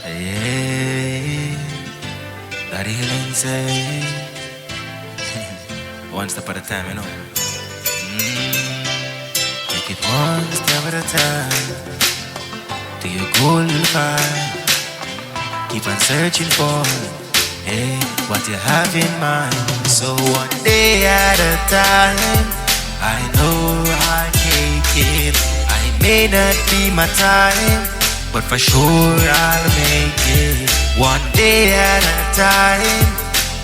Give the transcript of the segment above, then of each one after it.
Hey, Daddy Laing say, one step at a time, you know. Take it one step at a time. To your goal you'll find. Keep on searching for, hey, what you have in mind. So one day at a time, I know I'll take it. I may not be my time, but for sure I'll make it. One day at a time,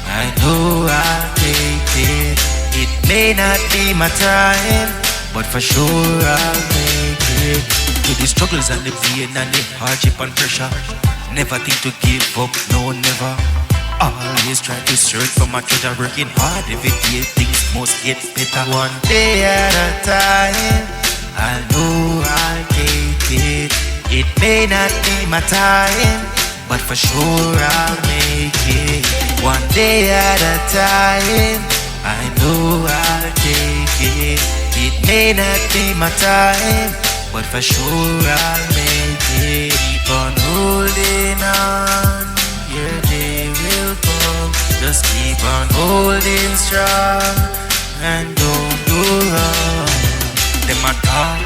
I know I'll take it. It may not be my time, but for sure I'll make it. Through the struggles and the pain and the hardship and pressure, never think to give up, no never. Always try to search for my treasure, working hard every day, things must get better. One day at a time, I know I'll take it. It may not be my time, but for sure I'll make it. One day at a time, I know I'll take it. It may not be my time, but for sure I'll make it. Keep on holding on, your day will come. Just keep on holding strong and don't do wrong. Them a talk,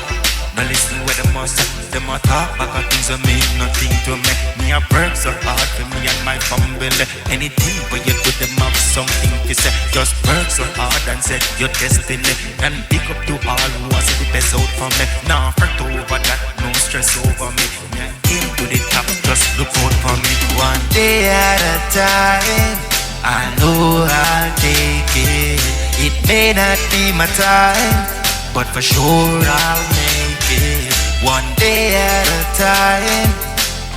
no listen where them must say. Them a talk back at things that mean nothing to me. Me a work so hard for me and my family. Anything but you do, them have something to say. Just work so hard and set your destiny. And pick up to all who wants the best out for me. Now fret over that, no stress over me. Me aim to the top, just look out for me. One day at a time, I know I'll take it. It may not be my time, but for sure I'll make it. One day at a time,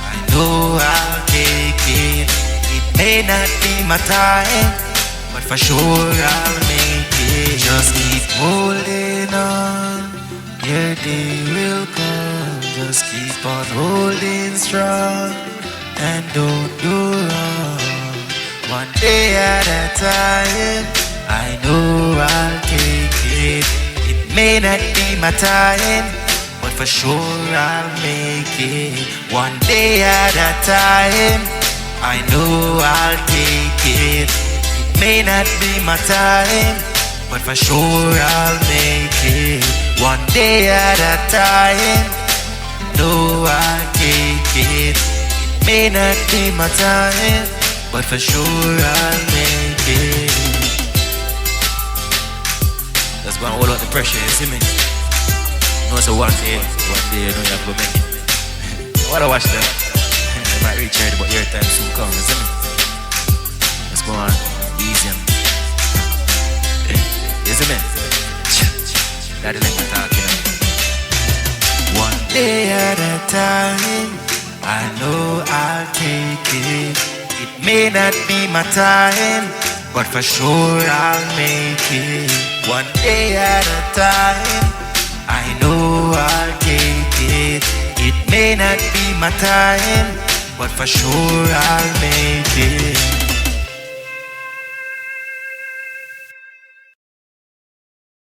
I know I'll take it. It may not be my time, but for sure I'll make it. Just keep holding on, your day will come. Just keep on holding strong and don't do wrong. One day at a time, I know I'll take it. It may not be my time, but for sure I'll make it. One day at a time, I know I'll take it. It may not be my time, but for sure I'll make it. One day at a time, know I'll take it. It may not be my time, but for sure I'll make it. That's gonna hold out the pressure, you see me? No, so one day you know you have to make it. I wanna watch them. They might reach here, but your time soon comes, you see me? Let's go on, easy. You see me? Daddy Laing talking. One day at a time, I know I'll take it. It may not be my time, but for sure I'll make it. One day at a time, I know I'll take it. It may not be my time, but for sure I'll make it.